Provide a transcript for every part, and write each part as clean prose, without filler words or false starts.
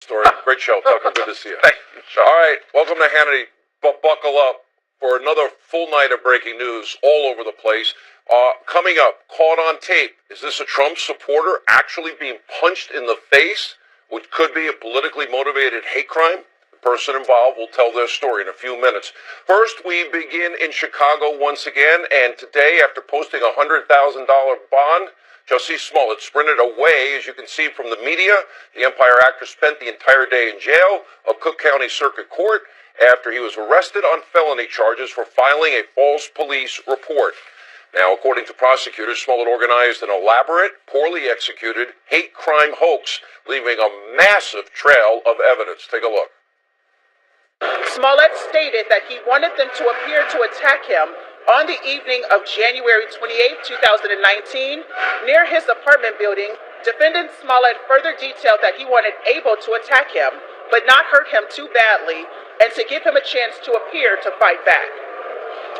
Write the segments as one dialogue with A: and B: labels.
A: Story. Great show, Tucker. Good to see you.
B: Thank you, Sean.
A: All right, welcome to Hannity. Buckle up for another full night of breaking news all over the place. Coming up, caught on tape. Is this a Trump supporter actually being punched in the face, which could be a politically motivated hate crime? The person involved will tell their story in a few minutes. First, we begin in Chicago once again, and today, after posting a $100,000 bond, Jussie Smollett sprinted away, as you can see from the media. The Empire actor spent the entire day in jail of Cook County Circuit Court after he was arrested on felony charges for filing a false police report. Now, according to prosecutors, Smollett organized an elaborate, poorly executed hate crime hoax, leaving a massive trail of evidence. Take a look.
C: Smollett stated that he wanted them to appear to attack him on the evening of January 28, 2019, near his apartment building. Defendant Smollett further detailed that he wanted Abel to attack him, but not hurt him too badly, and to give him a chance to appear to fight back.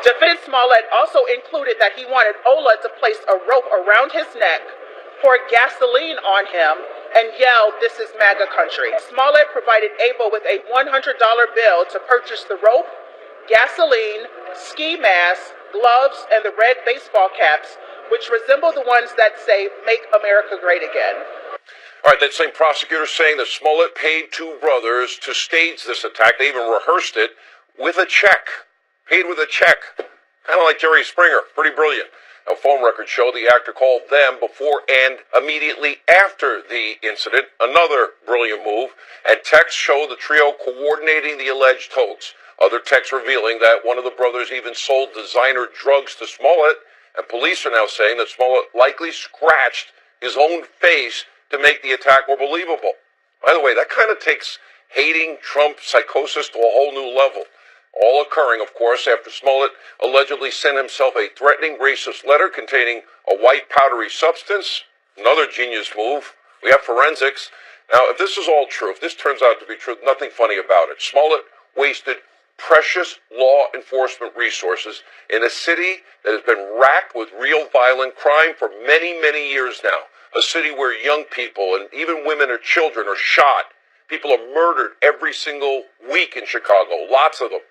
C: Defendant Smollett also included that he wanted Ola to place a rope around his neck, pour gasoline on him, and yell, "This is MAGA country." Smollett provided Abel with a $100 bill to purchase the rope, gasoline, ski masks, gloves, and the red baseball caps, which resemble the ones that say, "Make America Great Again."
A: All right, that same prosecutor saying that Smollett paid two brothers to stage this attack. They even rehearsed it with a check. Paid with a check. Kind of like Jerry Springer. Pretty brilliant. Now, phone records show the actor called them before and immediately after the incident. Another brilliant move. And texts show the trio coordinating the alleged hoax. Other texts revealing that one of the brothers even sold designer drugs to Smollett. And police are now saying that Smollett likely scratched his own face to make the attack more believable. By the way, that kind of takes hating Trump psychosis to a whole new level. All occurring, of course, after Smollett allegedly sent himself a threatening racist letter containing a white powdery substance. Another genius move. We have forensics. Now, if this is all true, if this turns out to be true, nothing funny about it. Smollett wasted precious law enforcement resources in a city that has been racked with real violent crime for many, many years now. A city where young people and even women or children are shot. People are murdered every single week in Chicago, lots of them.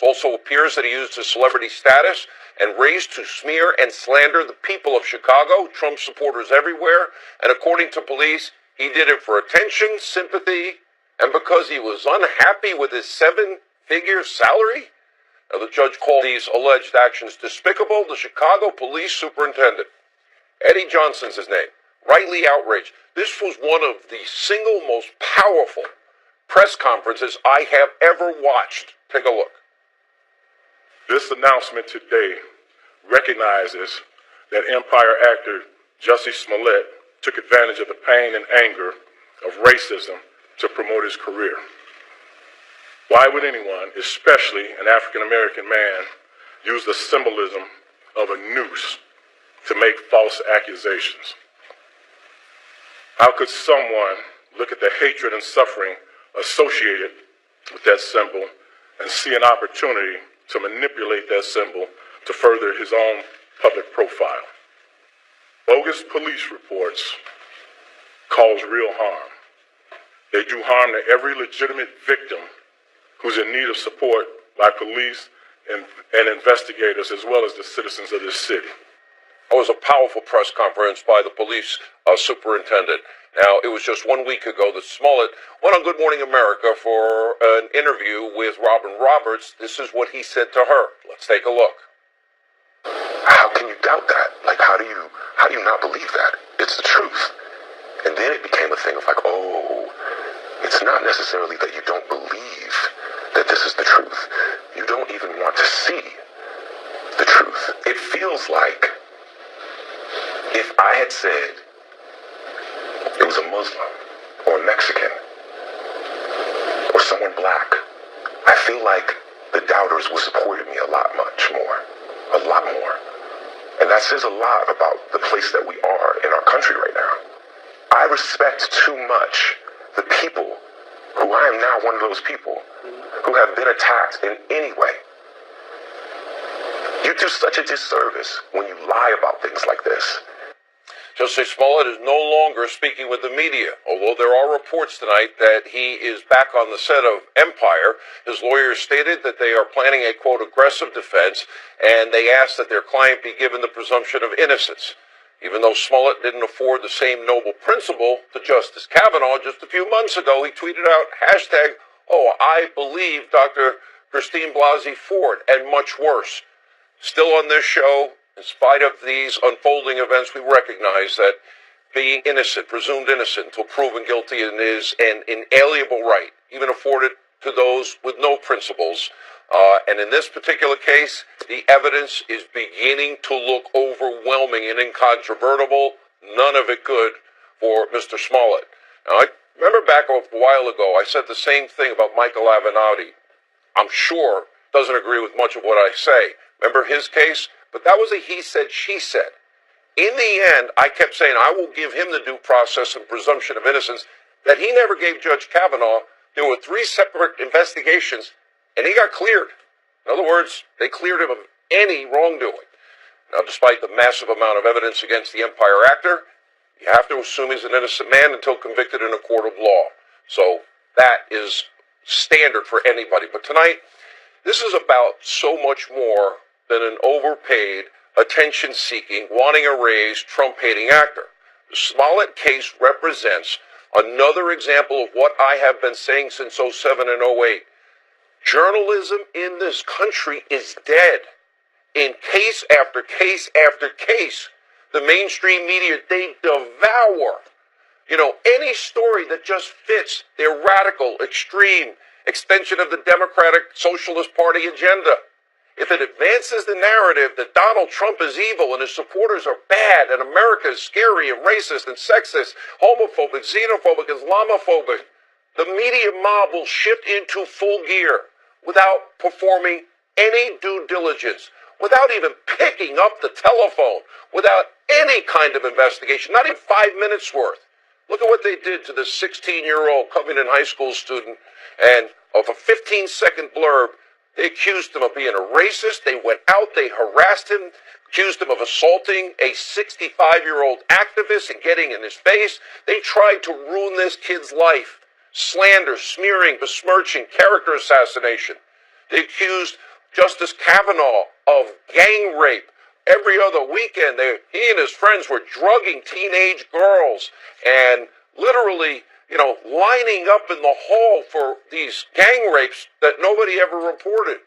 A: It also appears that he used his celebrity status and raised to smear and slander the people of Chicago, Trump supporters everywhere, and according to police, he did it for attention, sympathy, and because he was unhappy with his seven-figure salary. Now, the judge called these alleged actions despicable. The Chicago police superintendent, Eddie Johnson's his name, rightly outraged. This was one of the single most powerful press conferences I have ever watched. Take a look.
D: This announcement today recognizes that Empire actor Jussie Smollett took advantage of the pain and anger of racism to promote his career. Why would anyone, especially an African-American man, use the symbolism of a noose to make false accusations? How could someone look at the hatred and suffering associated with that symbol and see an opportunity to manipulate that symbol to further his own public profile? Bogus police reports cause real harm. They do harm to every legitimate victim who's in need of support by police and investigators, as well as the citizens of this city.
A: It was a powerful press conference by the police superintendent. Now, it was just 1 week ago that Smollett went on Good Morning America for an interview with Robin Roberts. This is what he said to her. Let's take a look.
E: How can you doubt that? Like, how do you not believe that? It's the truth. And then it became a thing of like, oh, it's not necessarily that you don't believe that this is the truth. You don't even want to see the truth. It feels like if I had said it was a Muslim or a Mexican or someone black, I feel like the doubters would support me a lot more. And that says a lot about the place that we are in our country right now. I respect too much the people who I am now one of those people who have been attacked in any way. You do such a disservice when you lie about things like this.
A: Justice Smollett is no longer speaking with the media, although there are reports tonight that he is back on the set of Empire. His lawyers stated that they are planning a, quote, aggressive defense, and they asked that their client be given the presumption of innocence. Even though Smollett didn't afford the same noble principle to Justice Kavanaugh, just a few months ago he tweeted out, hashtag, oh, I believe Dr. Christine Blasey Ford, and much worse. Still on this show, in spite of these unfolding events, we recognize that being innocent, presumed innocent until proven guilty, is an inalienable right, even afforded to those with no principles. And in this particular case, the evidence is beginning to look overwhelming and incontrovertible. None of it good for Mr. Smollett. Now, I remember back a while ago, I said the same thing about Michael Avenatti. I'm sure doesn't agree with much of what I say. Remember his case? But that was a he said, she said. In the end, I kept saying I will give him the due process and presumption of innocence that he never gave Judge Kavanaugh. There were 3 separate investigations, and he got cleared. In other words, they cleared him of any wrongdoing. Now, despite the massive amount of evidence against the Empire actor, you have to assume he's an innocent man until convicted in a court of law. So that is standard for anybody. But tonight, this is about so much more than an overpaid, attention-seeking, wanting a raise, Trump-hating actor. The Smollett case represents another example of what I have been saying since 2007 and 2008. Journalism in this country is dead. In case after case after case, the mainstream media, they devour, any story that just fits their radical, extreme extension of the Democratic Socialist Party agenda. If it advances the narrative that Donald Trump is evil and his supporters are bad and America is scary and racist and sexist, homophobic, xenophobic, Islamophobic, the media mob will shift into full gear without performing any due diligence, without even picking up the telephone, without any kind of investigation, not even 5 minutes worth. Look at what they did to this 16-year-old Covington High School student, and of a 15-second blurb, they accused him of being a racist. They went out, they harassed him, accused him of assaulting a 65-year-old activist and getting in his face. They tried to ruin this kid's life. Slander, smearing, besmirching, character assassination. They accused Justice Kavanaugh of gang rape. Every other weekend, he and his friends were drugging teenage girls and literally, lining up in the hall for these gang rapes that nobody ever reported.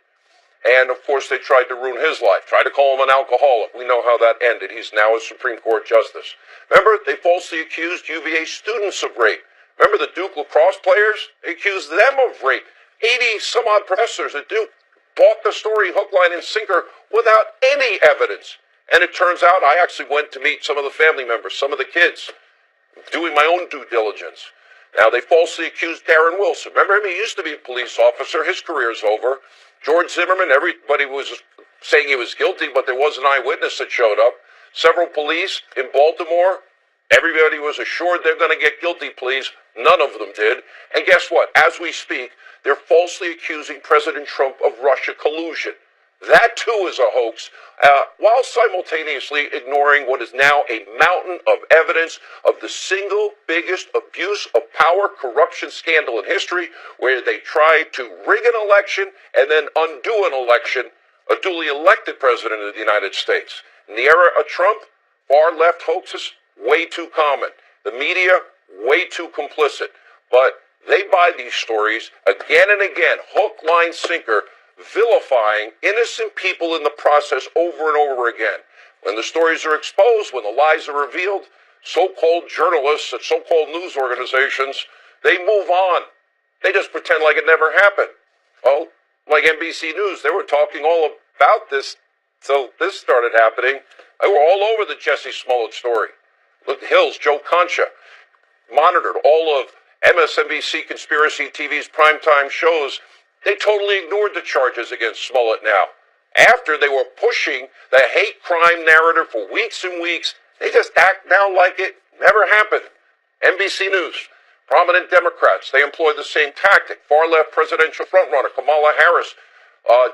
A: And, of course, they tried to ruin his life, tried to call him an alcoholic. We know how that ended. He's now a Supreme Court justice. Remember, they falsely accused UVA students of rape. Remember the Duke lacrosse players? They accused them of rape. 80-some-odd professors at Duke bought the story hook, line, and sinker without any evidence. And it turns out I actually went to meet some of the family members, some of the kids, doing my own due diligence. Now, they falsely accused Darren Wilson. Remember him? He used to be a police officer. His career's over. George Zimmerman, everybody was saying he was guilty, but there was an eyewitness that showed up. Several police in Baltimore, everybody was assured they're going to get guilty pleas. None of them did. And guess what? As we speak, they're falsely accusing President Trump of Russia collusion. That, too, is a hoax, while simultaneously ignoring what is now a mountain of evidence of the single biggest abuse of power corruption scandal in history, where they tried to rig an election and then undo an election, a duly elected president of the United States. In the era of Trump, far-left hoaxes, way too common. The media, way too complicit. But they buy these stories again and again, hook, line, sinker, vilifying innocent people in the process over and over again. When the stories are exposed, when the lies are revealed, so-called journalists at so-called news organizations, they move on. They just pretend like it never happened. Well, like NBC News, they were talking all about this till this started happening. They were all over the Jesse Smollett story. Look, Hills, Joe Concha, monitored all of MSNBC Conspiracy TV's primetime shows. They totally ignored the charges against Smollett now. After they were pushing the hate crime narrative for weeks and weeks, they just act now like it never happened. NBC News, prominent Democrats, they employ the same tactic. Far-left presidential frontrunner Kamala Harris,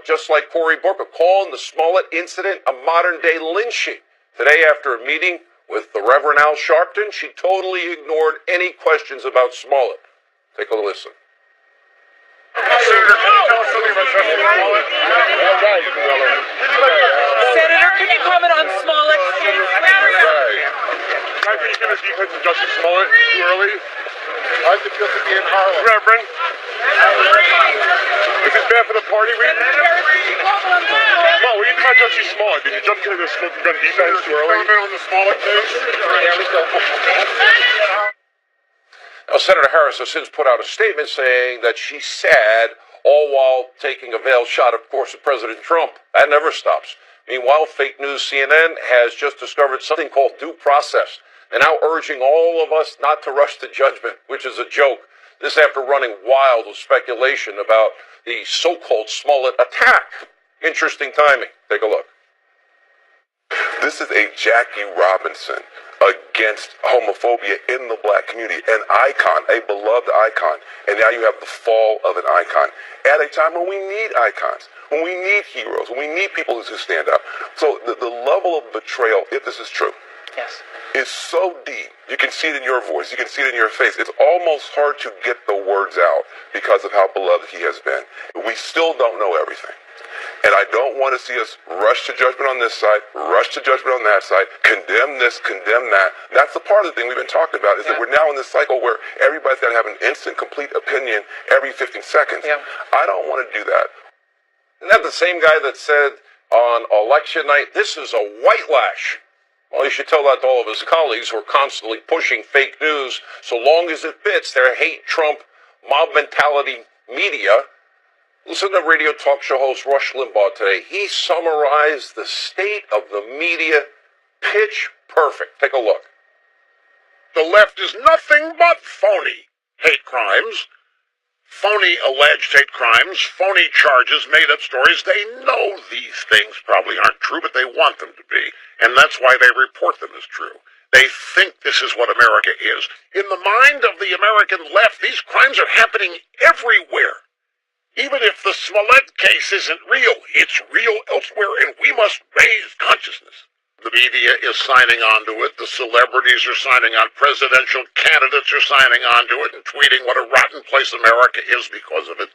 A: just like Cory Booker, calling the Smollett incident a modern-day lynching. Today, after a meeting with the Reverend Al Sharpton, she totally ignored any questions about Smollett. Take a listen.
B: Senator, can you tell us something about Justice Smollett?
F: Senator, can you comment on Smollett's case?
B: Can you give us details of Justice Smollett too early? How's it feel to be in Harlem? Reverend? Is this bad for the party? Mom, what do you think about Justice Smollett? Did you jump into the smoking gun defense too early? Comment on the Smollett case?
A: Now, Senator Harris has since put out a statement saying that she's sad, all while taking a veiled shot, of course, at President Trump. That never stops. Meanwhile, fake news CNN has just discovered something called due process. They're now urging all of us not to rush to judgment, which is a joke. This after running wild with speculation about the so-called Smollett attack. Interesting timing. Take a look.
E: This is a Jackie Robinson against homophobia in the black community, an icon, a beloved icon, and now you have the fall of an icon at a time when we need icons, when we need heroes, when we need people who stand up. So the level of betrayal, if this is true,
F: Yes.
E: is so deep. You can see it in your voice. You can see it in your face. It's almost hard to get the words out because of how beloved he has been. We still don't know everything. And I don't want to see us rush to judgment on this side, rush to judgment on that side, condemn this, condemn that. That's the part of the thing we've been talking about, is that we're now in this cycle where everybody's got to have an instant, complete opinion every 15 seconds.
A: Yeah.
E: I don't want to do that.
A: Isn't that the same guy that said on election night, this is a white lash? Well, you should tell that to all of his colleagues who are constantly pushing fake news so long as it fits their hate Trump mob mentality media. Listen to radio talk show host Rush Limbaugh today. He summarized the state of the media pitch perfect. Take a look.
B: The left is nothing but phony hate crimes, phony alleged hate crimes, phony charges, made-up stories. They know these things probably aren't true, but they want them to be, and that's why they report them as true. They think this is what America is. In the mind of the American left, these crimes are happening everywhere. Even if the Smollett case isn't real, it's real elsewhere, and we must raise consciousness. The media is signing on to it. The celebrities are signing on. Presidential candidates are signing on to it and tweeting what a rotten place America is because of it.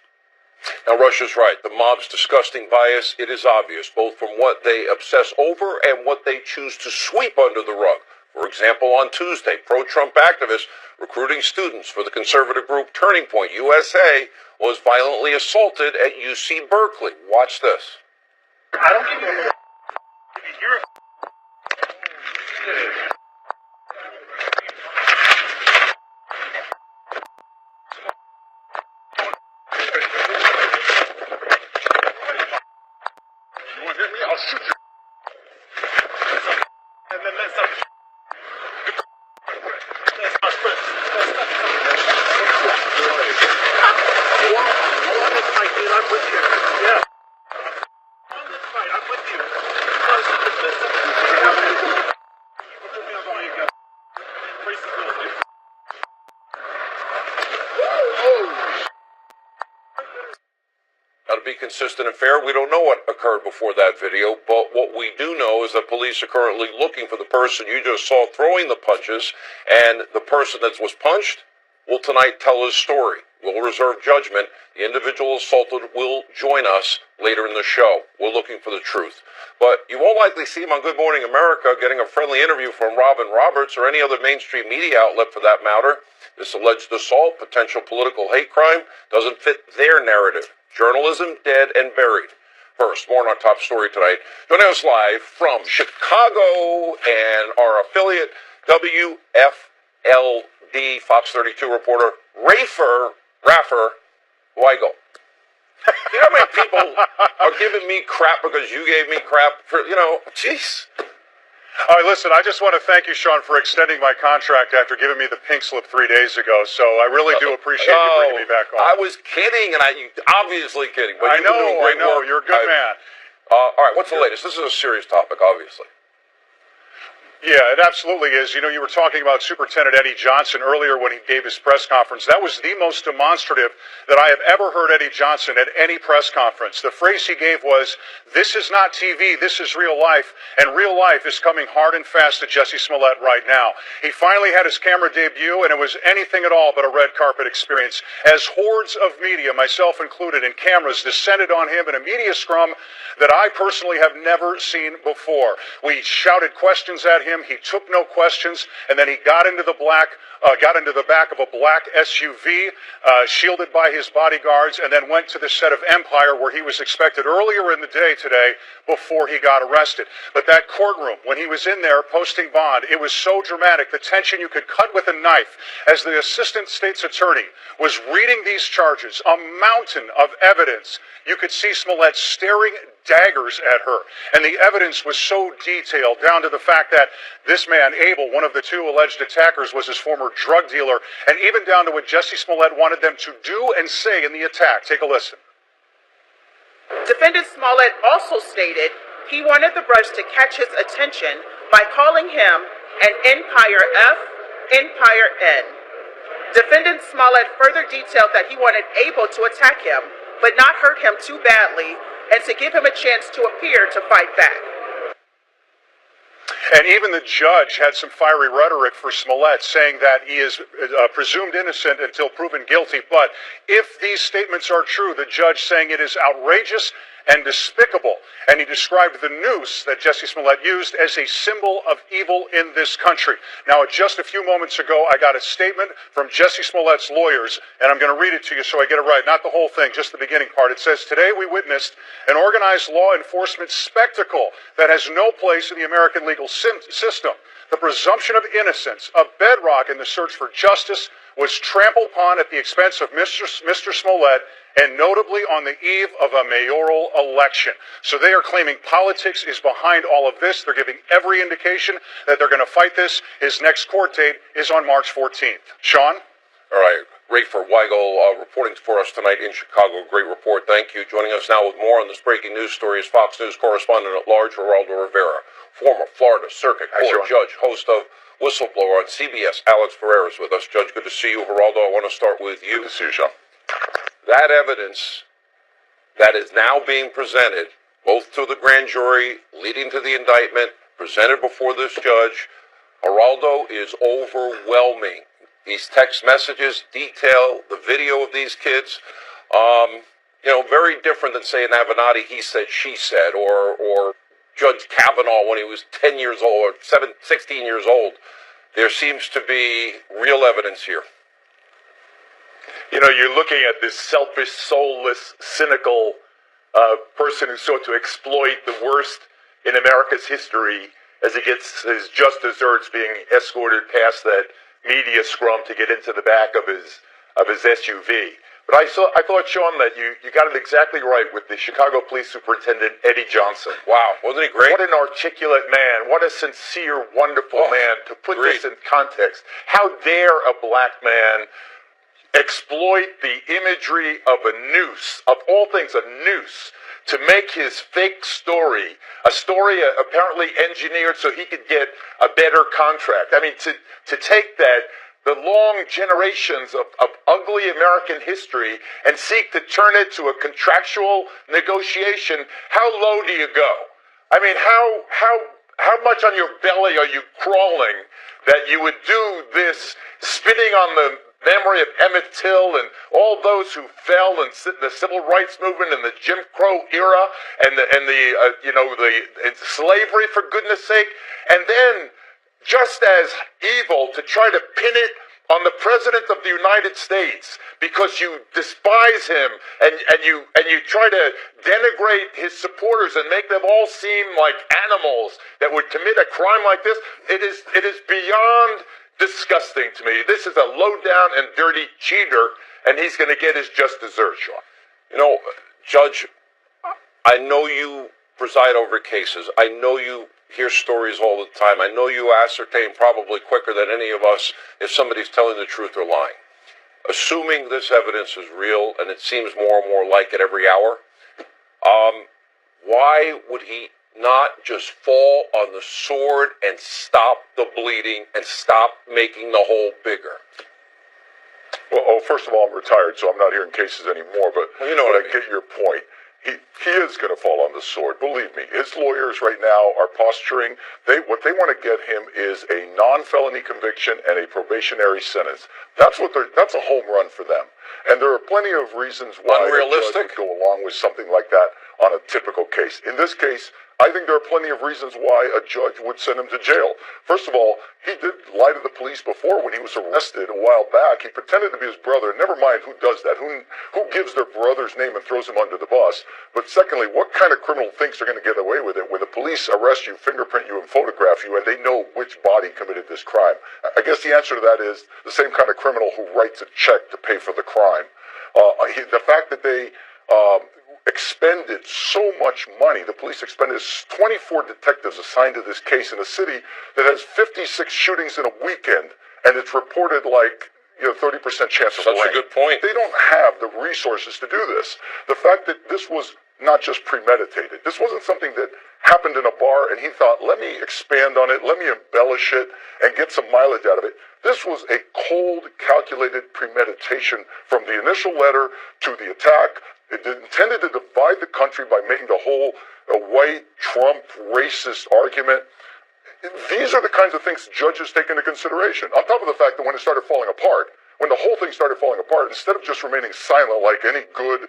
A: Now, Rush is right. The mob's disgusting bias, it is obvious, both from what they obsess over and what they choose to sweep under the rug. For example, on Tuesday, pro-Trump activists recruiting students for the conservative group Turning Point USA was violently assaulted at UC Berkeley. Watch this.
B: I don't give a you're You want to hit me? I'll shoot you. And then let's I'm with you. Yeah. On this fight, I'm with you.
A: Now, to be consistent and fair, we don't know what occurred before that video, but what we do know is that police are currently looking for the person you just saw throwing the punches, and the person that was punched will tonight tell his story. We'll reserve judgment. The individual assaulted will join us later in the show. We're looking for the truth. But you won't likely see him on Good Morning America getting a friendly interview from Robin Roberts or any other mainstream media outlet for that matter. This alleged assault, potential political hate crime, doesn't fit their narrative. Journalism dead and buried. First, more on our top story tonight. Joining us live from Chicago and our affiliate, WFLD Fox 32 reporter, Raffer Weigel. You know how many people are giving me crap because you gave me crap for, jeez.
G: All right, listen, I just want to thank you, Sean, for extending my contract after giving me the pink slip 3 days ago. So I really do appreciate you bringing me back on.
A: I was kidding, and obviously kidding. But
G: I know. You're a good man.
A: All right, what's the latest? This is a serious topic, obviously.
G: Yeah, it absolutely is. You know, you were talking about Superintendent Eddie Johnson earlier when he gave his press conference. That was the most demonstrative that I have ever heard Eddie Johnson at any press conference. The phrase he gave was, "This is not TV, this is real life, and real life is coming hard and fast to Jussie Smollett right now." He finally had his camera debut, and it was anything at all but a red carpet experience, as hordes of media, myself included, and cameras descended on him in a media scrum that I personally have never seen before. We shouted questions at him. He took no questions, and then he got into the back of a black SUV, shielded by his bodyguards, and then went to the set of Empire, where he was expected earlier in the day today before he got arrested. But that courtroom, when he was in there posting bond, it was so dramatic, the tension you could cut with a knife, as the assistant state's attorney was reading these charges, a mountain of evidence. You could see Smollett staring daggers at her. And the evidence was so detailed, down to the fact that this man, Abel, one of the two alleged attackers, was his former drug dealer, and even down to what Jussie Smollett wanted them to do and say in the attack. Take a listen.
C: Defendant Smollett also stated he wanted the brush to catch his attention by calling him an Empire F, Empire N. Defendant Smollett further detailed that he wanted Abel to attack him, but not hurt him too badly, and to give him a chance to appear to fight back.
G: And even the judge had some fiery rhetoric for Smollett, saying that he is presumed innocent until proven guilty. But if these statements are true, the judge saying it is outrageous and despicable. And he described the noose that Jussie Smollett used as a symbol of evil in this country. Now, just a few moments ago, I got a statement from Jussie Smollett's lawyers, and I'm going to read it to you so I get it right. Not the whole thing, just the beginning part. It says, "Today we witnessed an organized law enforcement spectacle that has no place in the American legal system. The presumption of innocence, a bedrock in the search for justice, was trampled upon at the expense of Mr. Smollett, and notably on the eve of a mayoral election." So they are claiming politics is behind all of this. They're giving every indication that they're going to fight this. His next court date is on March 14th. Sean?
A: All right. Rafer Weigel reporting for us tonight in Chicago. Great report. Thank you. Joining us now with more on this breaking news story is Fox News correspondent at large, Geraldo Rivera, former Florida Circuit Court judge, host of Whistleblower on CBS. Alex Ferreira is with us. Judge, good to see you. Geraldo, I want to start with you.
B: Good to see you, Sean.
A: That evidence that is now being presented, both to the grand jury, leading to the indictment, presented before this judge, Geraldo, is overwhelming. These text messages detail the video of these kids. Very different than, say, an Avenatti, he said, she said, or Judge Kavanaugh when he was 10 years old, or 16 years old. There seems to be real evidence here.
H: You know, you're looking at this selfish, soulless, cynical person who sought to exploit the worst in America's history as he gets his just desserts being escorted past that media scrum to get into the back of his SUV. But I thought, Sean, that you got it exactly right with the Chicago Police Superintendent, Eddie Johnson.
A: Wow, wasn't he great?
H: What an articulate man. What a sincere, wonderful man. To put this in context, how dare a black man exploit the imagery of a noose, of all things, a noose, to make his fake story, a story apparently engineered so he could get a better contract. I mean, to take that, the long generations of ugly American history, and seek to turn it to a contractual negotiation, how low do you go? I mean, how much on your belly are you crawling that you would do this, spitting on the memory of Emmett Till and all those who fell in the civil rights movement in the Jim Crow era, and the slavery, for goodness sake, and then just as evil to try to pin it on the President of the United States because you despise him and you try to denigrate his supporters and make them all seem like animals that would commit a crime like this. It is beyond disgusting to me. This is a low-down and dirty cheater, and he's going to get his just desserts, Sean.
A: You know, Judge, I know you preside over cases. I know you hear stories all the time. I know you ascertain probably quicker than any of us if somebody's telling the truth or lying. Assuming this evidence is real, and it seems more and more like it every hour, why would he not just fall on the sword and stop the bleeding and stop making the hole bigger?
I: Well, first of all, I'm retired, so I'm not hearing cases anymore, but
A: well, you know what I
I: get your point. He is going to fall on the sword. Believe me, his lawyers right now are posturing. What they want to get him is a non-felony conviction and a probationary sentence. That's a home run for them. And there are plenty of reasons why a judge would go along with something like that on a typical case. In this case, I think there are plenty of reasons why a judge would send him to jail. First of all, he did lie to the police before when he was arrested a while back. He pretended to be his brother. Never mind who does that, who gives their brother's name and throws him under the bus. But secondly, what kind of criminal thinks they're going to get away with it when the police arrest you, fingerprint you, and photograph you, and they know which body committed this crime? I guess the answer to that is the same kind of criminal who writes a check to pay for the crime. The fact that they expended so much money. The police expended 24 detectives assigned to this case in a city that has 56 shootings in a weekend, and it's reported like 30% chance of rain.
A: Such a good point.
I: They don't have the resources to do this. The fact that this was not just premeditated. This wasn't something that happened in a bar and he thought, let me expand on it, let me embellish it, and get some mileage out of it. This was a cold, calculated premeditation from the initial letter to the attack. It intended to divide the country by making the whole white, Trump, racist argument. These are the kinds of things judges take into consideration. On top of the fact that when it started falling apart, when the whole thing started falling apart, instead of just remaining silent like any good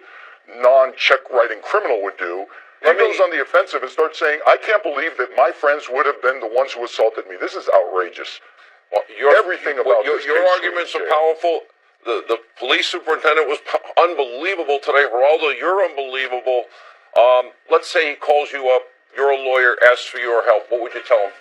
I: non-check writing criminal would do, he goes on the offensive and starts saying, I can't believe that my friends would have been the ones who assaulted me. This is outrageous.
A: Well,
I: everything about this
A: your arguments are powerful. The police superintendent was unbelievable today. Geraldo, you're unbelievable. Let's say he calls you up, you're a lawyer, asks for your help. What would you tell him?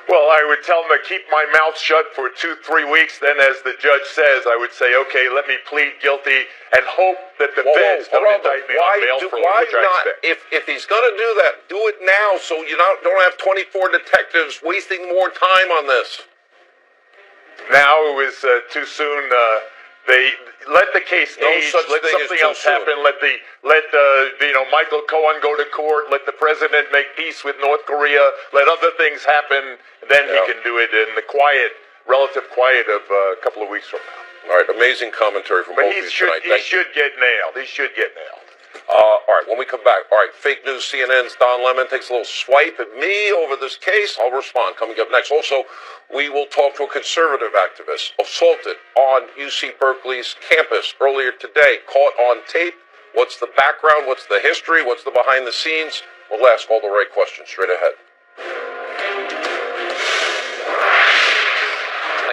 H: Well, I would tell him to keep my mouth shut for 2-3 weeks. Then, as the judge says, I would say, okay, let me plead guilty and hope that the feds don't indict me on bail for which I expect.
A: If he's going to do that, do it now so you don't have 24 detectives wasting more time on this.
H: Now it was too soon. They let the case age. Let something else happen. Let Michael Cohen go to court. Let the president make peace with North Korea. Let other things happen. Then he can do it in the relative quiet of a couple of weeks from now.
A: All right, amazing commentary from both of you tonight.
H: He should get nailed. He should get nailed.
A: All right, when we come back, all right, fake news CNN's Don Lemon takes a little swipe at me over this case. I'll respond. Coming up next. Also, we will talk to a conservative activist assaulted on UC Berkeley's campus earlier today, caught on tape. What's the background? What's the history? What's the behind the scenes? We'll ask all the right questions straight ahead.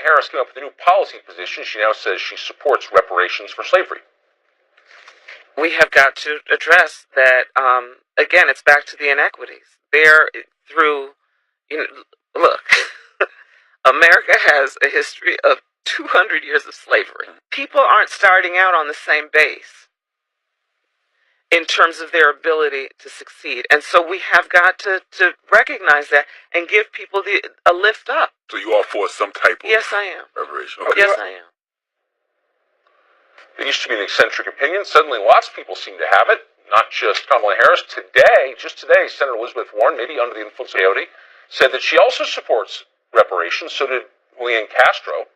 A: Harris came up with a new policy position. She now says she supports reparations for slavery.
F: We have got to address that. Again, it's back to the inequities. Look, America has a history of 200 years of slavery. People aren't starting out on the same base in terms of their ability to succeed. And so we have got to recognize that and give people a lift up.
I: So you are for some type of
F: Yes, I am.
I: reparation? Okay.
F: Yes, I am.
A: It used to be an eccentric opinion. Suddenly lots of people seem to have it, not just Kamala Harris. Just today, Senator Elizabeth Warren, maybe under the influence of peyote, said that she also supports reparations. So did Julian Castro.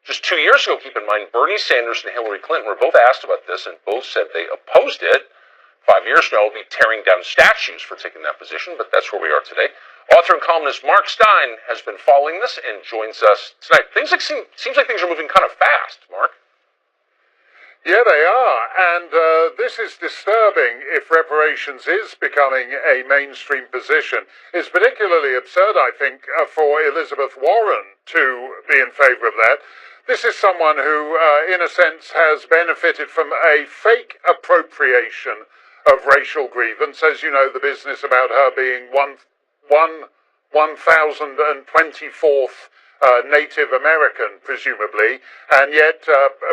A: Just 2 years ago, keep in mind, Bernie Sanders and Hillary Clinton were both asked about this, and both said they opposed it. 5 years from now, we'll be tearing down statues for taking that position, but that's where we are today. Author and columnist Mark Stein has been following this and joins us tonight. Seems like things are moving kind of fast, Mark.
G: Yeah, they are, and this is disturbing if reparations is becoming a mainstream position. It's particularly absurd, I think, for Elizabeth Warren to be in favor of that. This is someone who, in a sense, has benefited from a fake appropriation of racial grievance, as you know, the business about her being 1024th Native American, presumably, and yet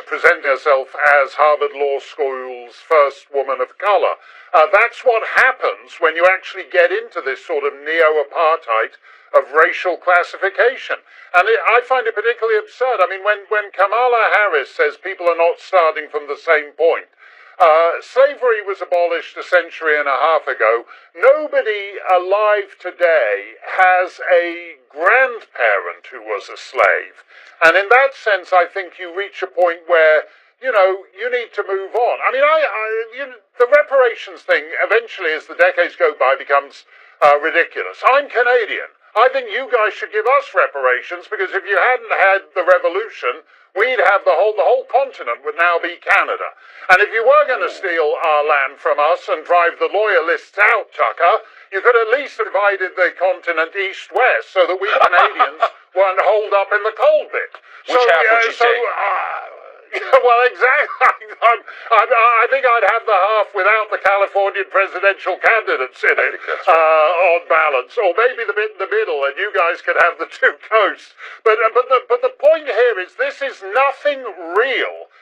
G: presenting herself as Harvard Law School's first woman of color. That's what happens when you actually get into this sort of neo-apartheid of racial classification. And I find it particularly absurd. I mean, when Kamala Harris says people are not starting from the same point,
B: Slavery was abolished a century and a half ago. Nobody alive today has a grandparent who was a slave. And in that sense, I think you reach a point where, you need to move on. I mean, the reparations thing, eventually, as the decades go by, becomes ridiculous. I'm Canadian. I think you guys should give us reparations, because if you hadn't had the revolution, we'd have the whole continent would now be Canada. And if you were going to steal our land from us and drive the loyalists out, Tucker, you could at least have divided the continent east-west so that we Canadians weren't holed up in the cold bit.
A: Which half would you take?
B: Well, exactly. I think I'd have the half without the Californian presidential candidates in it, on balance, or maybe the bit in the middle, and you guys could have the two coasts. But the point here is this is nothing real.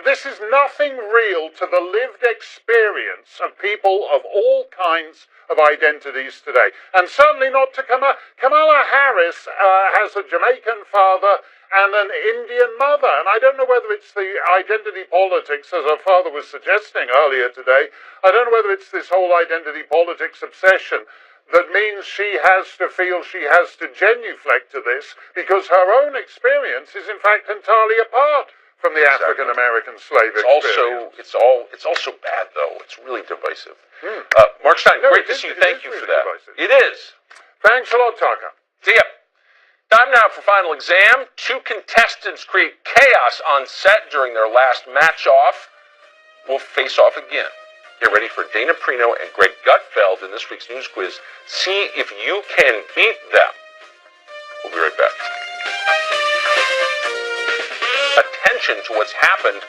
B: This is nothing real to the lived experience of people of all kinds of identities today, and certainly not to Kamala Harris has a Jamaican father and an Indian mother. And I don't know whether it's the identity politics, as her father was suggesting earlier today. I don't know whether it's this whole identity politics obsession that means she has to feel she has to genuflect to this because her own experience is in fact entirely apart from the African American slave experience.
A: It's also bad, though. It's really divisive. Mark Stein, great to see you. Thank you for that. Divisive. It is.
B: Thanks a lot, Tucker.
A: See ya. Time now for final exam. Two contestants create chaos on set during their last match-off. Will face off again. Get ready for Dana Perino and Greg Gutfeld in this week's news quiz. See if you can beat them. We'll be right back. Attention to what's happened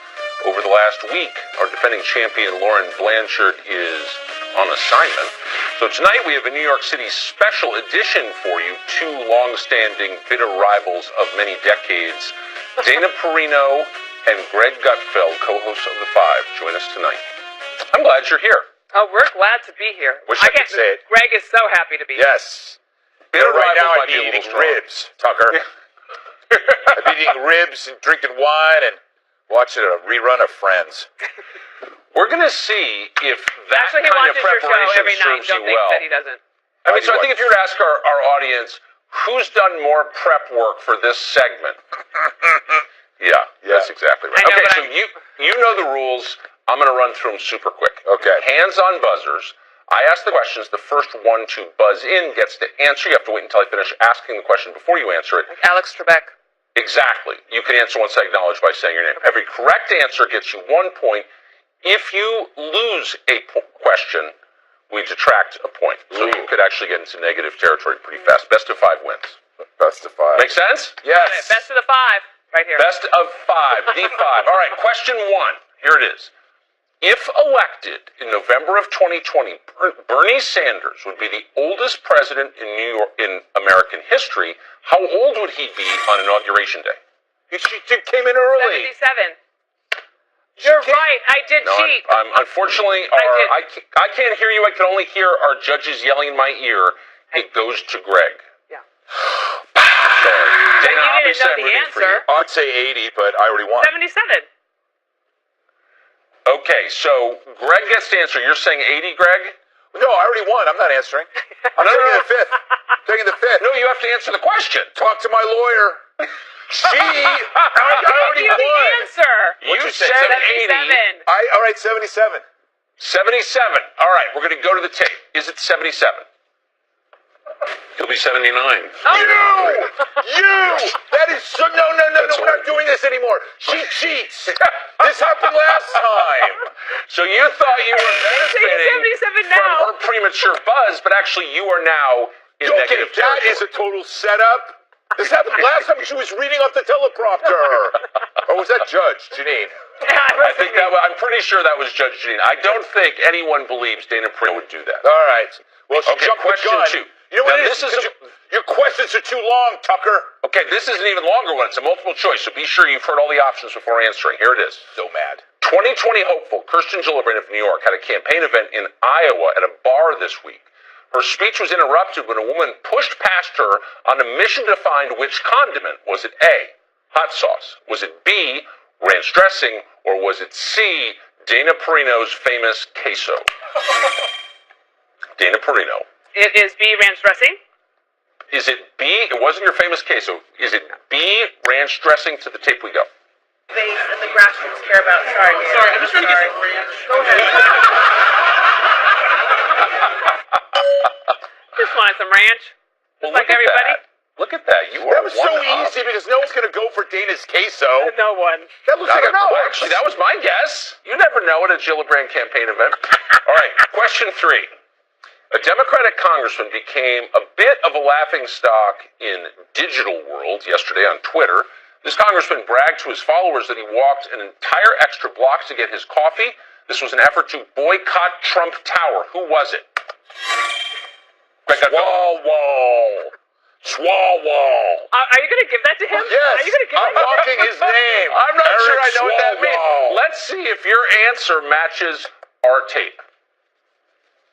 A: over the last week. Our defending champion Lauren Blanchard is on assignment. So tonight we have a New York City special edition for you. Two long-standing bitter rivals of many decades. Dana Perino and Greg Gutfeld, co-hosts of The Five, join us tonight. I'm glad you're here.
F: Oh, we're glad to be here.
H: Wish I could say it.
F: Greg is so happy to be here.
H: Yes.
A: Bitter
H: Right now
A: rivals
H: I'd
A: might
H: be
A: a little
H: eating
A: strong.
H: ribs, Tucker. I'd be eating ribs and drinking wine and watching a rerun of Friends.
A: We're going to see if that
F: Actually, he
A: kind of
F: watches your show
A: preparation
F: every night.
A: serves you
F: Don't think
A: well.
F: that he doesn't.
A: I mean, so I think if you were to ask our audience, who's done more prep work for this segment? Yeah, that's exactly right.
F: I know,
A: Okay,
F: but
A: so you know the rules. I'm going to run through them super quick.
H: Okay.
A: Hands on buzzers. I ask the questions. The first one to buzz in gets to answer. You have to wait until I finish asking the question before you answer it.
F: Alex Trebek.
A: Exactly. You can answer once I acknowledge by saying your name. Every correct answer gets you 1 point. If you lose a question, we detract a point. So you could actually get into negative territory pretty fast. Best of 5 wins.
H: Best of 5.
A: Make sense?
H: Yes.
F: Best of the 5, right here.
A: Best of 5, D5. All right, question 1. Here it is. If elected in November of 2020, Bernie Sanders would be the oldest president in American history. How old would he be on Inauguration Day?
H: She came in early.
F: 77. You're right. I did cheat.
A: I'm unfortunately, I can't hear you. I can only hear our judges yelling in my ear. It goes to Greg.
F: Yeah.
A: Sorry. Dana,
F: you
A: obviously
F: didn't know
A: I'm
F: the
A: rooting for
F: answer.
A: you.
H: I'd say 80, but I already won.
F: 77.
A: Okay, so Greg gets to answer. You're saying 80, Greg?
H: No, I already won. I'm not answering. I'm taking the fifth. Taking the fifth.
A: No, you have to answer the question.
H: Talk to my lawyer. I already
F: Give the
H: won.
F: answer.
A: You
H: you say?
A: said
F: 77.
A: 80.
H: All right, 77.
A: 77. All right, we're going to go to the tape. Is it 77? He'll be 79.
H: You! That is so. No, we're not doing this anymore. She cheats. This happened last time.
A: So you thought you were benefiting
F: 77 now.
A: from her premature buzz, but actually you are now in
H: Okay,
A: negative
H: that
A: territory.
H: is a total setup. This happened last time she was reading off the teleprompter. Or was that Judge Janine?
A: I think I'm pretty sure that was Judge Janine. I don't think anyone believes Dana Perino would do that.
H: All right. Well, she
A: Okay,
H: jumped the
A: question
H: gun.
A: 2.
H: You know what
A: Now,
H: it is?
A: this is
H: Your questions are too long, Tucker.
A: Okay, this is an even longer one. It's a multiple choice, so be sure you've heard all the options before answering. Here it is.
H: So mad.
A: 2020 hopeful Kirsten Gillibrand of New York had a campaign event in Iowa at a bar this week. Her speech was interrupted when a woman pushed past her on a mission to find which condiment. Was it A, hot sauce? Was it B, ranch dressing? Or was it C, Dana Perino's famous queso. Dana Perino.
F: It is B, ranch dressing.
A: Is it B? It wasn't your famous queso. Is it B, ranch dressing? To the tape we go.
C: Base and the grassroots care about. Sorry, I'm just trying to get some ranch. Go ahead.
F: Just wanted some ranch.
A: Well,
F: like everybody.
A: Look at that. You are
H: That was so
A: one up.
H: easy because no one's going to go for Dana's queso.
F: No one.
H: That looks
A: I
H: like
A: don't know.
H: corpse.
A: Actually, that was my guess. You never know at a Gillibrand campaign event. All right, question 3. A Democratic congressman became a bit of a laughing stock in digital world yesterday on Twitter. This congressman bragged to his followers that he walked an entire extra block to get his coffee. This was an effort to boycott Trump Tower. Who was it?
H: Swalwell.
F: Are you going to give that to him?
H: Yes.
F: Are you going to give
H: I'm
F: that
H: mocking his name.
A: I'm not sure
H: Eric
A: I know what that means.
H: Swalwell.
A: Let's see if your answer matches our tape.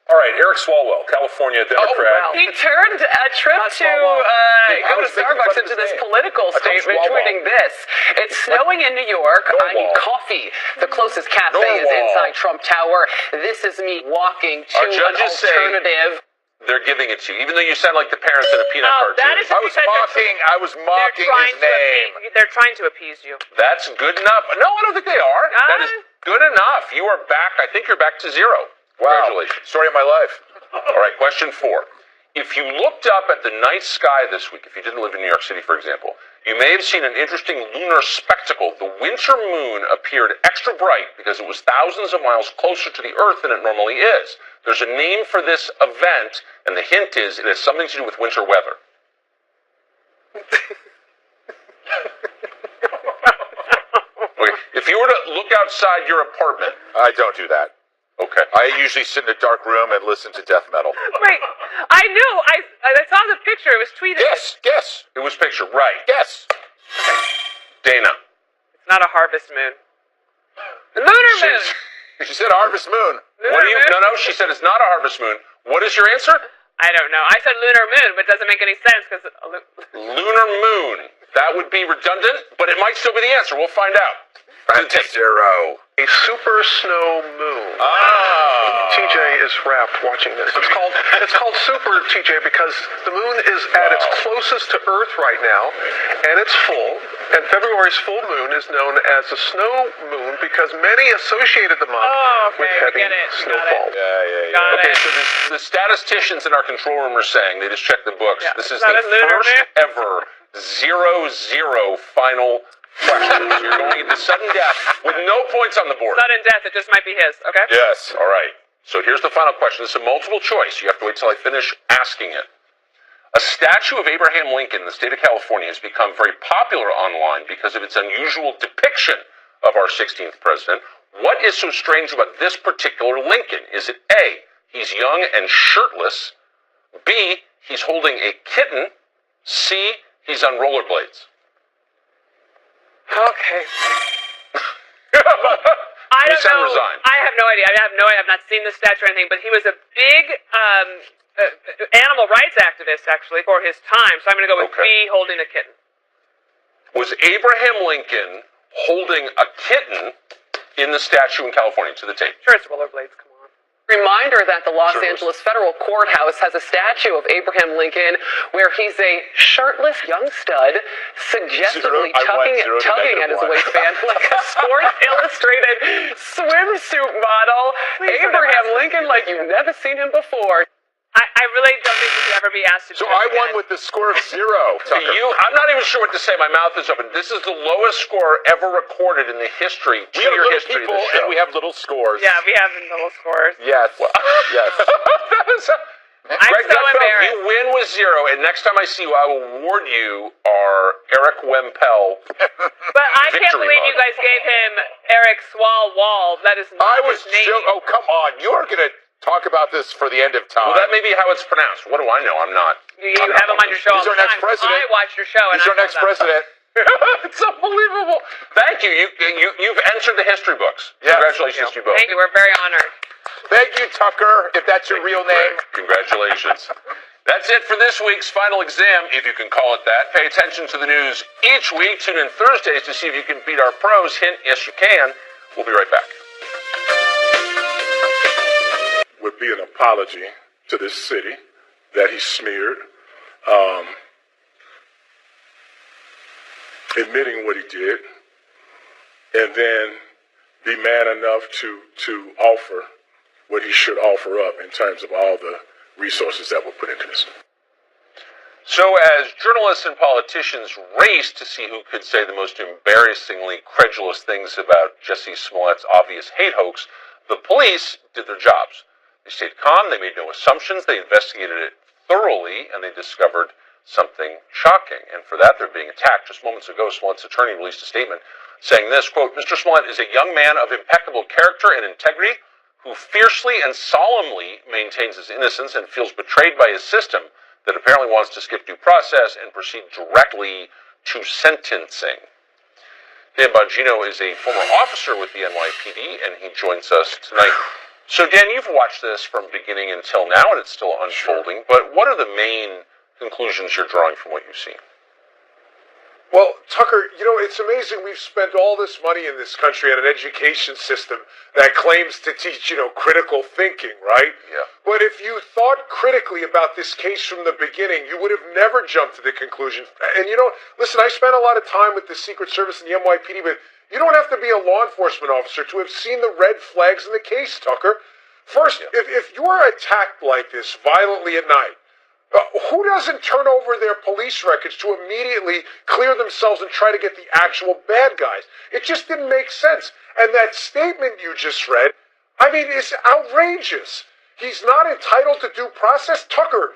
D: All right, Eric Swalwell, California Democrat.
J: He turned a trip to go to Starbucks into this political statement, tweeting this. It's snowing in New York. I need coffee. The closest cafe is inside Trump Tower. This is me walking to
A: Our
J: an
A: judges say
J: alternative.
A: they're giving it to you, even though you sound like the parents in a peanut cartoon.
F: that is
H: I was mocking his name.
F: They're trying to appease you.
A: That's good enough. No, I don't think they are. That is good enough. You are back. I think you're back to 0. Congratulations.
H: Story of my life.
A: All right, question 4. If you looked up at the night sky this week, if you didn't live in New York City, for example, you may have seen an interesting lunar spectacle. The winter moon appeared extra bright because it was thousands of miles closer to the Earth than it normally is. There's a name for this event, and the hint is it has something to do with winter weather. Okay, if you were to look outside your apartment...
H: I don't do that.
A: Okay.
H: I usually sit in a dark room and listen to death metal.
F: Wait, I knew. I saw the picture. It was tweeted.
H: Guess.
A: It was pictured, right.
H: Guess.
A: Dana.
F: It's not a harvest moon. The lunar moon.
H: She said harvest moon.
A: What do you? No, she said it's not a harvest moon. What is your answer?
F: I don't know. I said lunar moon, but it doesn't make any sense because
A: Lunar moon. That would be redundant, but it might still be the answer. We'll find out.
H: Zero.
K: A super snow moon. TJ is wrapped watching this. It's called super, TJ, because the moon is at its closest to Earth right now, and it's full. And February's full moon is known as the snow moon because many associated the month with heavy snowfall.
A: Okay, so the statisticians in our control room are saying, they just checked the books, this is the first ever 0-0 final question. So you're going into sudden death with no points on the board.
F: Sudden death, it just might be his, okay?
A: Yes, all right. So here's the final question. This is a multiple choice. You have to wait till I finish asking it. A statue of Abraham Lincoln in the state of California has become very popular online because of its unusual depiction of our 16th president. What is so strange about this particular Lincoln? Is it A, he's young and shirtless, B, he's holding a kitten, C, he's on rollerblades?
F: Okay.
A: I don't know. Resigned.
F: I have no idea. I have not seen the statue or anything, but he was a big animal rights activist, actually, for his time. So I'm going to go with B, holding a kitten.
A: Was Abraham Lincoln holding a kitten in the statue in California? To the tape.
F: Sure, it's rollerblades. Come on.
J: Reminder that the Los Angeles Federal Courthouse has a statue of Abraham Lincoln where he's a shirtless young stud, suggestively tugging at his waistband like a Sports Illustrated swimsuit model. Abraham Lincoln like you've never seen him before.
F: I really don't think you should ever be asked to do
H: So
F: this
H: I
F: again.
H: won with the score of 0, Tucker.
A: I'm not even sure what to say. My mouth is open. This is the lowest score ever recorded in the history,
H: We are little
A: history
H: people,
A: of the show.
H: and we have little scores.
F: Yeah, we have little scores.
H: Yes. Yes.
A: Greg
F: so embarrassed.
A: You win with 0, and next time I see you, I will award you our Eric Wempel.
F: But I can't believe you guys gave him Eric Swalwell. That is not his name.
H: Oh, come on. You are going to talk about this for the end of time.
A: Well, that may be how it's pronounced. What do I know? I'm not.
F: You have him on your show all
H: He's
F: the
H: our next
F: time.
H: president.
F: I watch your show. And
H: He's our next president.
A: It's unbelievable. Thank you. You've entered the history books.
H: Yes.
A: Congratulations to you both.
F: Thank you. We're very honored.
H: Thank you, Tucker, if that's your real name.
A: Congratulations. That's it for this week's final exam, if you can call it that. Pay attention to the news each week. Tune in Thursdays to see if you can beat our pros. Hint, yes, you can. We'll be right back.
D: be an apology to this city that he smeared, admitting what he did, and then be man enough to offer what he should offer up in terms of all the resources that were put into this.
A: So as journalists and politicians raced to see who could say the most embarrassingly credulous things about Jussie Smollett's obvious hate hoax, the police did their jobs. They stayed calm, they made no assumptions, they investigated it thoroughly, and they discovered something shocking. And for that, they're being attacked. Just moments ago, Smollett's attorney released a statement saying this, quote, Mr. Smollett is a young man of impeccable character and integrity who fiercely and solemnly maintains his innocence and feels betrayed by his system that apparently wants to skip due process and proceed directly to sentencing. Dan Bongino is a former officer with the NYPD, and he joins us tonight. So, Dan, you've watched this from beginning until now, and it's still unfolding, but what are the main conclusions you're drawing from what you've seen?
L: Well, Tucker, it's amazing we've spent all this money in this country on an education system that claims to teach, critical thinking, right?
A: Yeah.
L: But if you thought critically about this case from the beginning, you would have never jumped to the conclusion. And, listen, I spent a lot of time with the Secret Service and the NYPD, but you don't have to be a law enforcement officer to have seen the red flags in the case, Tucker. First, if you're attacked like this violently at night, who doesn't turn over their police records to immediately clear themselves and try to get the actual bad guys? It just didn't make sense. And that statement you just read, it's outrageous. He's not entitled to due process. Tucker,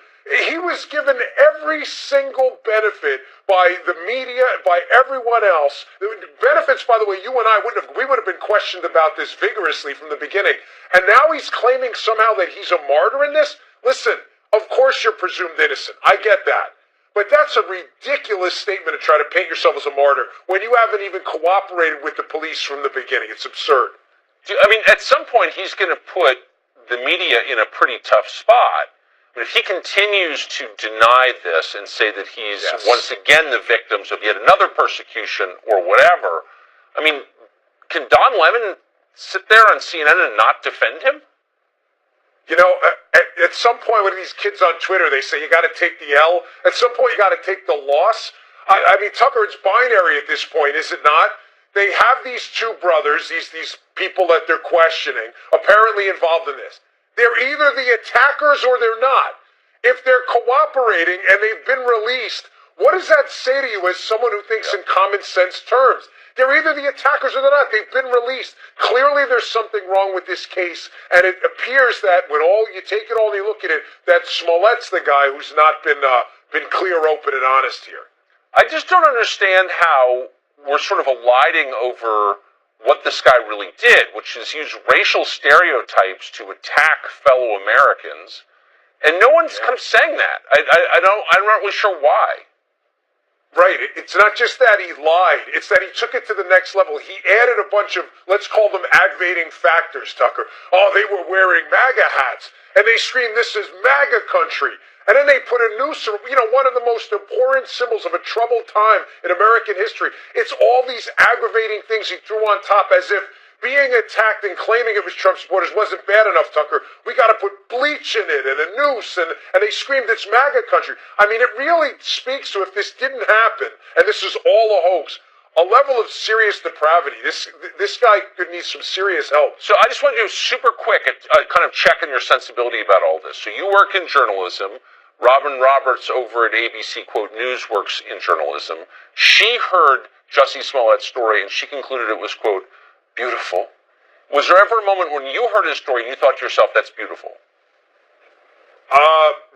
L: he was given every single benefit by the media, by everyone else. The benefits, by the way, we would have been questioned about this vigorously from the beginning. And now he's claiming somehow that he's a martyr in this? Listen, of course you're presumed innocent. I get that. But that's a ridiculous statement to try to paint yourself as a martyr when you haven't even cooperated with the police from the beginning. It's absurd.
A: At some point, he's going to put the media in a pretty tough spot. If he continues to deny this and say that he's once again the victims of yet another persecution or whatever, can Don Lemon sit there on CNN and not defend him?
L: At some point when these kids on Twitter, they say you got to take the L. At some point, you got to take the loss. Tucker, it's binary at this point, is it not? They have these two brothers, these people that they're questioning, apparently involved in this. They're either the attackers or they're not. If they're cooperating and they've been released, what does that say to you as someone who thinks in common sense terms? They're either the attackers or they're not. They've been released. Clearly there's something wrong with this case, and it appears that when you take it all and you look at it, that Smollett's the guy who's not been clear, open, and honest here.
A: I just don't understand how we're sort of eliding over what this guy really did, which is use racial stereotypes to attack fellow Americans, and no one's kind of saying that. I'm not really sure why.
L: Right. It's not just that he lied. It's that he took it to the next level. He added a bunch of, let's call them aggravating factors, Tucker. Oh, they were wearing MAGA hats, and they screamed, this is MAGA country. And then they put a noose, one of the most abhorrent symbols of a troubled time in American history. It's all these aggravating things he threw on top as if being attacked and claiming it was Trump supporters wasn't bad enough, Tucker. We got to put bleach in it and a noose, and they screamed it's MAGA country. It really speaks to, if this didn't happen, and this is all a hoax, a level of serious depravity. This guy could need some serious help.
A: So I just want to do super quick, kind of checking your sensibility about all this. So you work in journalism. Robin Roberts over at ABC, quote, News works in journalism. She heard Jussie Smollett's story, and she concluded it was, quote, beautiful. Was there ever a moment when you heard his story and you thought to yourself, that's beautiful?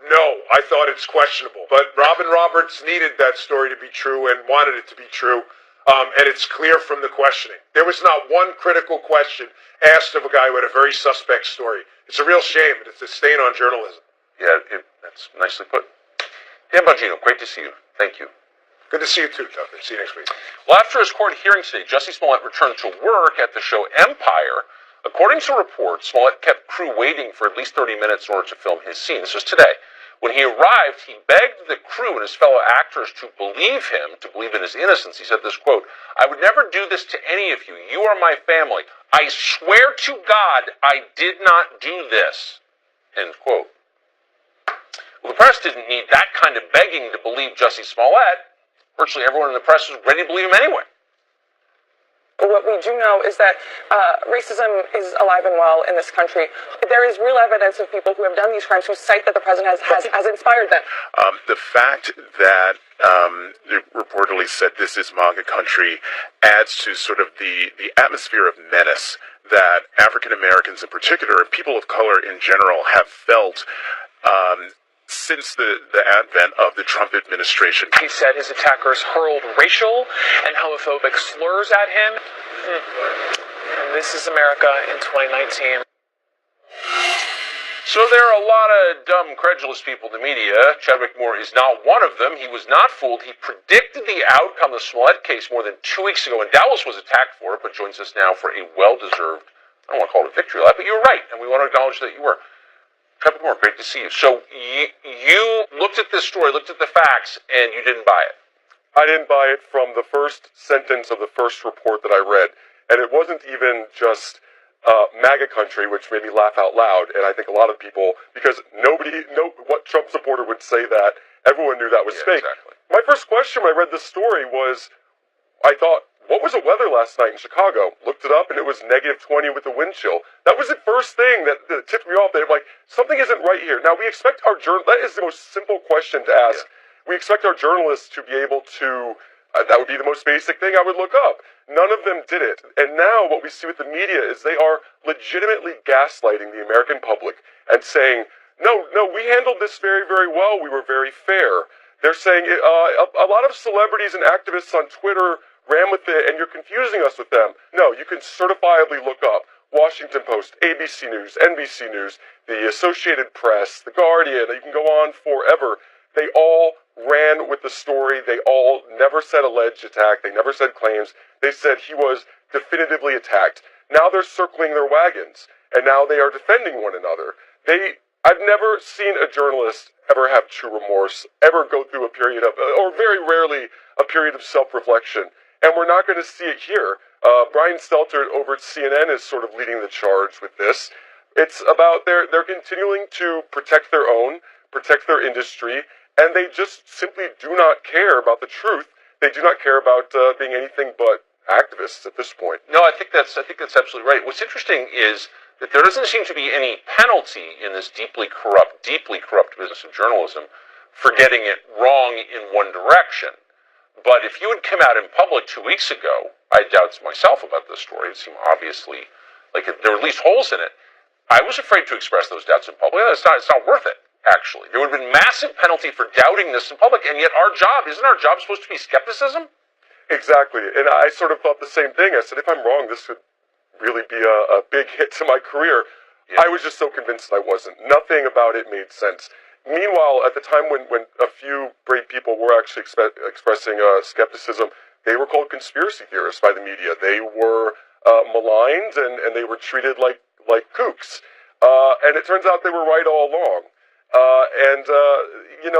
L: No, I thought it's questionable. But Robin Roberts needed that story to be true and wanted it to be true. And it's clear from the questioning. There was not one critical question asked of a guy who had a very suspect story. It's a real shame. It's a stain on journalism.
A: Yeah, that's nicely put. Dan Bongino, great to see you. Thank you.
L: Good to see you too, Tucker. See you next week.
A: Well, after his court hearing today, Jussie Smollett returned to work at the show Empire. According to reports, Smollett kept crew waiting for at least 30 minutes in order to film his scene. This was today. When he arrived, he begged the crew and his fellow actors to believe him, to believe in his innocence. He said this, quote, I would never do this to any of you. You are my family. I swear to God I did not do this. End quote. Well, the press didn't need that kind of begging to believe Jussie Smollett. Virtually everyone in the press was ready to believe him anyway.
M: What we do know is that racism is alive and well in this country. There is real evidence of people who have done these crimes who cite that the president has inspired them.
E: The fact that it reportedly said this is MAGA country adds to sort of the atmosphere of menace that African Americans in particular, and people of color in general, have felt since the advent of the Trump administration.
N: He said his attackers hurled racial and homophobic slurs at him. And this is America in 2019.
A: So there are a lot of dumb, credulous people in the media. Chadwick Moore is not one of them. He was not fooled. He predicted the outcome of the Smollett case more than 2 weeks ago, and Dallas was attacked for it, but joins us now for a well-deserved, I don't want to call it a victory lap, but you were right, and we want to acknowledge that you were. Chadwick Moore, great to see you. So you looked at this story, looked at the facts, and you didn't buy it.
D: I didn't buy it from the first sentence of the first report that I read. And it wasn't even just MAGA country, which made me laugh out loud. And I think a lot of people, because what Trump supporter would say that, everyone knew that was fake. Exactly. My first question when I read this story was, I thought, what was the weather last night in Chicago? Looked it up, and it was -20 with a wind chill. That was the first thing that tipped me off. That like, something isn't right here. Now, we expect our that is the most simple question to ask. Yeah. We expect our journalists to be able to, that would be the most basic thing I would look up. None of them did it. And now what we see with the media is they are legitimately gaslighting the American public and saying, no, we handled this very, very well. We were very fair. They're saying a lot of celebrities and activists on Twitter ran with it, and you're confusing us with them. No, you can certifiably look up Washington Post, ABC News, NBC News, the Associated Press, The Guardian. You can go on forever. They all ran with the story. They all never said alleged attack. They never said claims. They said he was definitively attacked. Now they're circling their wagons, and now they are defending one another. I've never seen a journalist ever have true remorse, ever go through a period of, or very rarely, a period of self-reflection. And we're not going to see it here. Brian Stelter over at CNN is sort of leading the charge with this. It's about they're continuing to protect their own, protect their industry, and they just simply do not care about the truth. They do not care about being anything but activists at this point.
A: No, I think that's absolutely right. What's interesting is that there doesn't seem to be any penalty in this deeply corrupt business of journalism for getting it wrong in one direction. But if you had come out in public 2 weeks ago, I had doubts myself about this story. It seemed obviously like there were at least holes in it. I was afraid to express those doubts in public. It's not worth it, actually. There would have been massive penalty for doubting this in public, and yet isn't our job supposed to be skepticism?
D: Exactly. And I sort of thought the same thing. I said, if I'm wrong, this could really be a big hit to my career. Yeah. I was just so convinced I wasn't. Nothing about it made sense. Meanwhile, at the time when a few brave people were actually expressing skepticism, they were called conspiracy theorists by the media. They were maligned and they were treated like kooks. And it turns out they were right all along.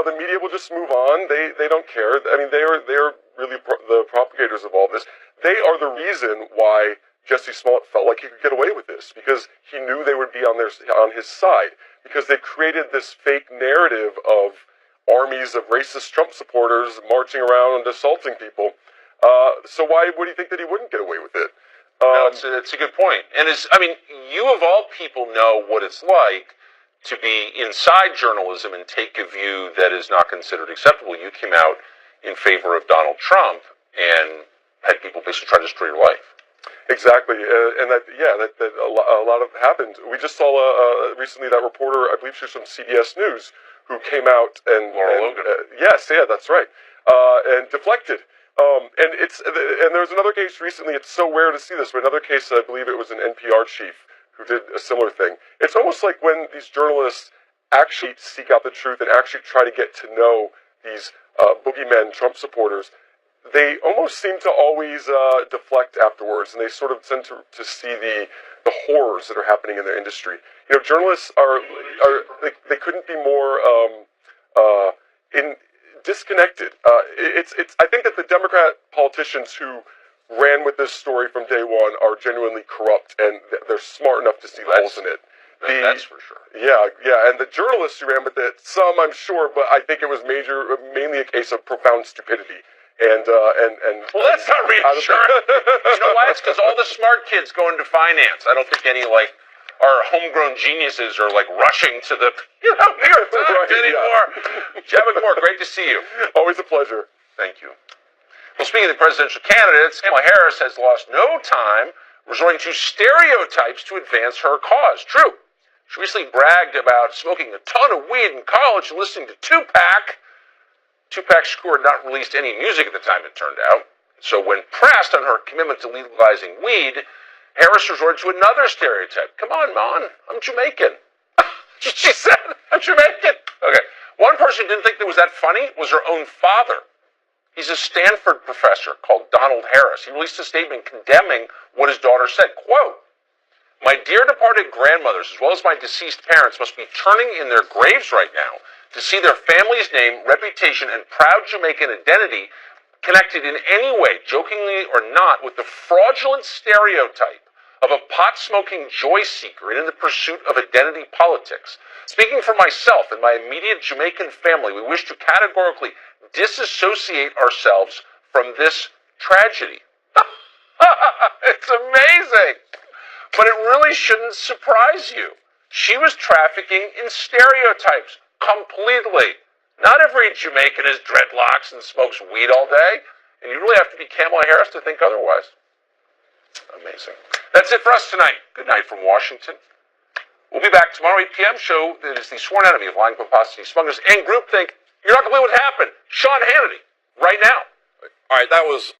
D: The media will just move on. They don't care. I mean, they're really the propagators of all this. They are the reason why Jussie Smollett felt like he could get away with this, because he knew they would be on his side, because they created this fake narrative of armies of racist Trump supporters marching around and assaulting people. So why would he think that he wouldn't get away with it?
A: No, it's a good point. And you of all people know what it's like to be inside journalism and take a view that is not considered acceptable. You came out in favor of Donald Trump and had people basically try to destroy your life.
D: Exactly, and that a lot of happened. We just saw recently that reporter, I believe she was from CBS News, who came out and
A: Laura Logan.
D: Yes, that's right, and deflected. And there was another case recently. It's so rare to see this, but another case, I believe it was an NPR chief who did a similar thing. It's almost like when these journalists actually seek out the truth and actually try to get to know these boogeymen, Trump supporters, they almost seem to always deflect afterwards, and they sort of tend to see the horrors that are happening in their industry. Journalists they couldn't be more disconnected. I think that the Democrat politicians who ran with this story from day one are genuinely corrupt, and they're smart enough to see the holes in it.
A: That's for sure.
O: Yeah, and the journalists who ran with it, some I'm sure, but I think it was mainly a case of profound stupidity. And
A: well, that's not reassuring. You know why? It's because all the smart kids go into finance. I don't think any our homegrown geniuses are rushing to the New York Times anymore. Javik Moore, great to see you.
O: Always a pleasure.
A: Thank you. Well, speaking of the presidential candidates, Kamala Harris has lost no time resorting to stereotypes to advance her cause. True. She recently bragged about smoking a ton of weed in college and listening to Tupac. Tupac Shakur had not released any music at the time, it turned out. So when pressed on her commitment to legalizing weed, Harris resorted to another stereotype. Come on, man, I'm Jamaican. She said, I'm Jamaican. Okay. One person who didn't think that was that funny was her own father. He's a Stanford professor called Donald Harris. He released a statement condemning what his daughter said. Quote, my dear departed grandmothers, as well as my deceased parents, must be turning in their graves right now to see their family's name, reputation, and proud Jamaican identity connected in any way, jokingly or not, with the fraudulent stereotype of a pot-smoking joy seeker and in the pursuit of identity politics. Speaking for myself and my immediate Jamaican family, we wish to categorically disassociate ourselves from this tragedy. It's amazing. But it really shouldn't surprise you. She was trafficking in stereotypes completely. Not every Jamaican has dreadlocks and smokes weed all day, and you really have to be Kamala Harris to think otherwise. Amazing. That's it for us tonight. Good night from Washington. We'll be back tomorrow, 8 p.m. show that is the sworn enemy of lying, pomposity, smugness, and groupthink. You're not going to believe what happened. Sean Hannity, right now.
O: All right, that was